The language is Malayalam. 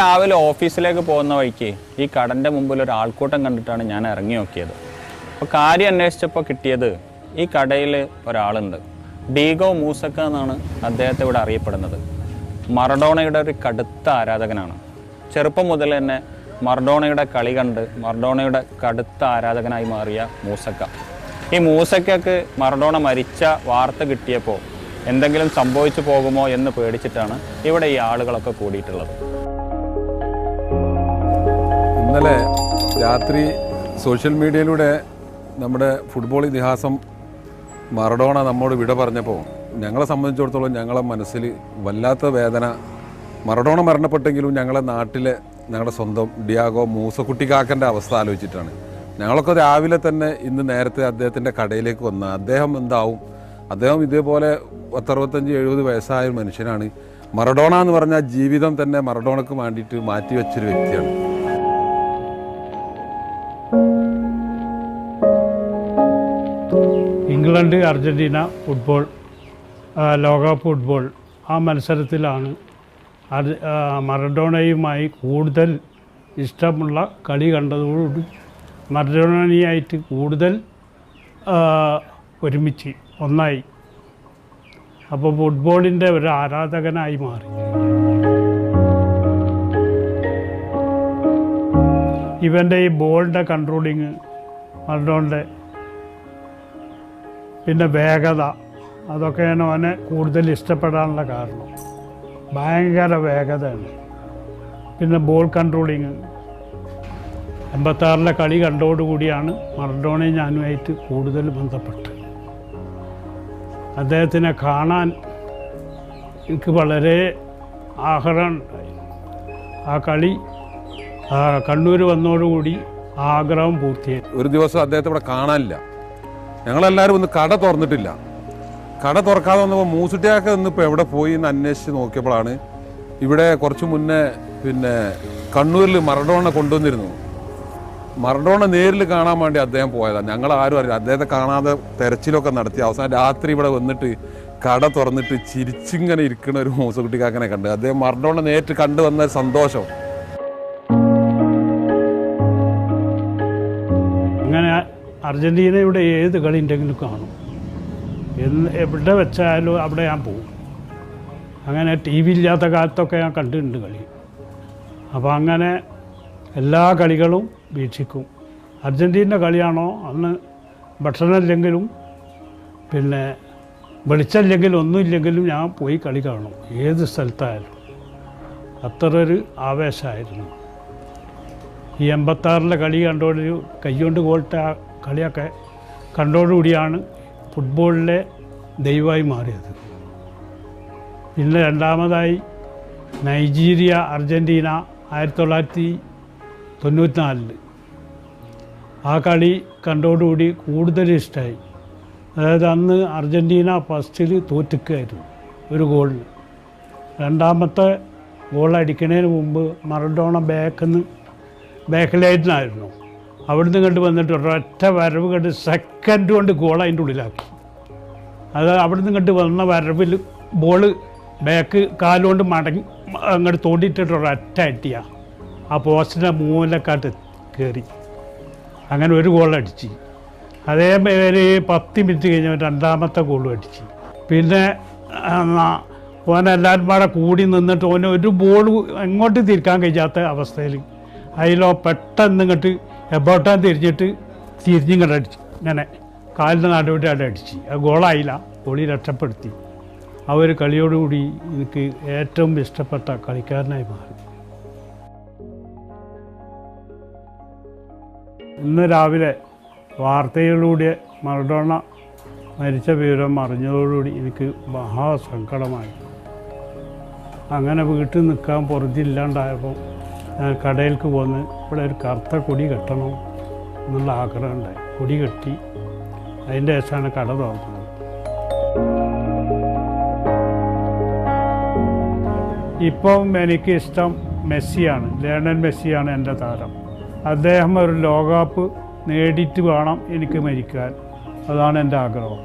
രാവിലെ ഓഫീസിലേക്ക് പോകുന്ന വഴിക്ക് ഈ കടൻ്റെ മുമ്പിൽ ഒരു ആൾക്കൂട്ടം കണ്ടിട്ടാണ് ഞാൻ ഇറങ്ങി നോക്കിയത്. അപ്പോൾ കാര്യം അന്വേഷിച്ചപ്പോൾ കിട്ടിയത് ഈ കടയിൽ ഒരാളുണ്ട്. ഡീഗോ മൂസക്ക എന്നാണ് അദ്ദേഹത്തെ ഇവിടെ അറിയപ്പെടുന്നത്. മറഡോണയുടെ ഒരു കടുത്ത ആരാധകനാണ്. ചെറുപ്പം മുതൽ തന്നെ മറഡോണയുടെ കളി കണ്ട് മറഡോണയുടെ കടുത്ത ആരാധകനായി മാറിയ മൂസക്ക. ഈ മൂസക്കയ്ക്ക് മറഡോണ മരിച്ച വാർത്ത കിട്ടിയപ്പോൾ എന്തെങ്കിലും സംഭവിച്ചു പോകുമോ എന്ന് പേടിച്ചിട്ടാണ് ഇവിടെ ഈ ആളുകളൊക്കെ കൂടിയിട്ടുള്ളത്. ഇന്നലെ രാത്രി സോഷ്യൽ മീഡിയയിലൂടെ നമ്മുടെ ഫുട്ബോൾ ഇതിഹാസം മറഡോണ നമ്മോട് വിട പറഞ്ഞപ്പോൾ ഞങ്ങളെ സംബന്ധിച്ചിടത്തോളം ഞങ്ങളെ മനസ്സിൽ വല്ലാത്ത വേദന. മറഡോണ മരണപ്പെട്ടെങ്കിലും ഞങ്ങളുടെ നാട്ടിലെ ഞങ്ങളുടെ സ്വന്തം ഡിയാഗോ മൂസക്കുട്ടിക്കാക്കൻ്റെ അവസ്ഥ ആലോചിച്ചിട്ടാണ്. ഞങ്ങളൊക്കെ രാവിലെ തന്നെ ഇന്ന് നേരത്തെ അദ്ദേഹത്തിൻ്റെ കടയിലേക്ക് വന്ന അദ്ദേഹം എന്താവും. അദ്ദേഹം ഇതേപോലെ 65-70 വയസ്സായ മനുഷ്യനാണ്. മറഡോണ എന്ന് പറഞ്ഞാൽ ജീവിതം തന്നെ മറഡോണക്ക് വേണ്ടിയിട്ട് മാറ്റിവെച്ചൊരു വ്യക്തിയാണ്. ഇംഗ്ലണ്ട് അർജൻറ്റീന ഫുട്ബോൾ ലോകകപ്പ് ഫുട്ബോൾ ആ മത്സരത്തിലാണ് മറഡോണയുമായി കൂടുതൽ ഇഷ്ടമുള്ള കളി കണ്ടതോടുകൂടി മറഡോണയായിട്ട് കൂടുതൽ ഒരുമിച്ച് ഒന്നായി. അപ്പോൾ ഫുട്ബോളിൻ്റെ ഒരു ആരാധകനായി മാറി. ഇവൻ്റെ ഈ ബോളിൻ്റെ കൺട്രോളിങ്, മറഡോണയുടെ പിന്നെ വേഗത, അതൊക്കെയാണ് അവനെ കൂടുതൽ ഇഷ്ടപ്പെടാനുള്ള കാരണം. ഭയങ്കര വേഗതയാണ്. പിന്നെ ബോൾ കൺട്രോളിങ്. 86-ലെ കളി കണ്ടോടുകൂടിയാണ് മറഡോണയും ഞാനുമായിട്ട് കൂടുതൽ ബന്ധപ്പെട്ട്. അദ്ദേഹത്തിനെ കാണാൻ എനിക്ക് വളരെ ആഗ്രഹം ഉണ്ടായി. ആ കളി കണ്ണൂർ വന്നതോടുകൂടി ആഗ്രഹം പൂർത്തിയായി. ഒരു ദിവസം അദ്ദേഹത്തെ ഇവിടെ കാണാനില്ല. ഞങ്ങളെല്ലാവരും ഒന്ന് കട തുറന്നിട്ടില്ല. കട തുറക്കാതെ വന്നപ്പോൾ മൂസുട്ടിയൊക്കെ ഇന്നിപ്പോൾ എവിടെ പോയി എന്ന് അന്വേഷിച്ച് നോക്കിയപ്പോഴാണ് ഇവിടെ കുറച്ച് മുന്നേ പിന്നെ കണ്ണൂരിൽ മറഡോണ കൊണ്ടുവന്നിരുന്നു. മറഡോണ നേരിൽ കാണാൻ വേണ്ടി അദ്ദേഹം പോയതാണ്. ഞങ്ങളാരും അറിയില്ല. അദ്ദേഹത്തെ കാണാതെ തെരച്ചിലൊക്കെ നടത്തി. അവസാനം രാത്രി ഇവിടെ വന്നിട്ട് കട തുറന്നിട്ട് ചിരിച്ചിങ്ങനെ ഇരിക്കുന്ന ഒരു മൂസക്കുട്ടിക്കാക്കനെ കണ്ട് അദ്ദേഹം മറഡോണ നേരിട്ട് കണ്ടു വന്ന സന്തോഷം. അങ്ങനെ അർജൻറ്റീനയുടെ ഏത് കളി ഉണ്ടെങ്കിലും കാണും. എവിടെ വെച്ചാലും അവിടെ ഞാൻ പോകും. അങ്ങനെ ടി വി ഇല്ലാത്ത കാലത്തൊക്കെ ഞാൻ കണ്ടിട്ടുണ്ട് കളി. അപ്പോൾ അങ്ങനെ എല്ലാ കളികളും വീക്ഷിക്കും. അർജൻറ്റീന കളിയാണോ അന്ന് ഭക്ഷണമില്ലെങ്കിലും പിന്നെ വെളിച്ചമില്ലെങ്കിലും ഒന്നുമില്ലെങ്കിലും ഞാൻ പോയി കളി കാണും. ഏത് സ്ഥലത്തായാലും അത്ര ഒരു ആവേശമായിരുന്നു. ഈ 86-ലെ കളി കണ്ടോട് കൈകൊണ്ട് ഗോൾട്ട കളിയൊക്കെ കണ്ടോടുകൂടിയാണ് ഫുട്ബോളിലെ ദൈവമായി മാറിയത്. പിന്നെ രണ്ടാമതായി നൈജീരിയ അർജൻറ്റീന 1994 ആ കളി കണ്ടോടുകൂടി കൂടുതൽ ഇഷ്ടമായി. അതായത് അന്ന് അർജൻറ്റീന ഫസ്റ്റിൽ തോറ്റിക്കുകയായിരുന്നു ഒരു ഗോളിന്. രണ്ടാമത്തെ ഗോൾ അടിക്കുന്നതിന് മുമ്പ് മറഡോണ ബാക്കിലായിരുന്നായിരുന്നു. അവിടുന്ന് കണ്ട് വന്നിട്ട് ഒരൊറ്റ വരവ് കണ്ട് സെക്കൻഡ് കൊണ്ട് ഗോൾ അതിൻ്റെ ഉള്ളിലാക്കി. അത് അവിടുന്ന് കണ്ട് വന്ന വരവിൽ ബോള് ബാക്ക് കാലുകൊണ്ട് മടങ്ങി അങ്ങോട്ട് തോണ്ടിയിട്ടിട്ട് ഒരൊറ്റ അടിയ ആ പോസ്റ്റിൻ്റെ മൂലക്കാട്ട് കയറി. അങ്ങനെ ഒരു ഗോൾ അടിച്ച്. അതേമാതിരി 10 മിനിറ്റ് കഴിഞ്ഞ് രണ്ടാമത്തെ ഗോളും അടിച്ച്. പിന്നെ ഓനെല്ലാവരും പാടെ കൂടി നിന്നിട്ട് ഓന് ഒരു ബോൾ എങ്ങോട്ട് തിരിക്കാൻ കഴിയാത്ത അവസ്ഥയിൽ അതിലോ പെട്ടെന്ന് ഇങ്ങോട്ട് എബോട്ടാൻ തിരിഞ്ഞിട്ട് തിരിഞ്ഞിങ്ങോട്ട് അടിച്ചു. ഇങ്ങനെ കാലിൻ്റെ നടുവിട്ട് അവിടെ അടിച്ച്. അത് ഗോളായില്ല, ഗോളി രക്ഷപ്പെടുത്തി. ആ ഒരു കളിയോടുകൂടി എനിക്ക് ഏറ്റവും ഇഷ്ടപ്പെട്ട കളിക്കാരനായി മാറി. ഇന്ന് രാവിലെ വാർത്തയിലൂടെ മറഡോണ മരിച്ച വിവരം അറിഞ്ഞതോടുകൂടി എനിക്ക് മഹാസങ്കടമായി. അങ്ങനെ വീട്ടിൽ നിൽക്കാൻ പുറത്തില്ലാണ്ടായപ്പോൾ ഞാൻ കടയിലേക്ക് പോന്ന് ഇവിടെ ഒരു കറുത്ത കൊടി കെട്ടണം എന്നുള്ള ആഗ്രഹം ഉണ്ടായി. കൊടി കെട്ടി അതിൻ്റെ ശേഷമാണ് കട തുറന്നത്. ഇപ്പം എനിക്കിഷ്ടം മെസ്സിയാണ്. ലയണൽ മെസ്സിയാണ് എൻ്റെ താരം. അദ്ദേഹം ഒരു ലോകകപ്പ് നേടിയിട്ട് വേണം എനിക്ക് മരിക്കാൻ. അതാണ് എൻ്റെ ആഗ്രഹം.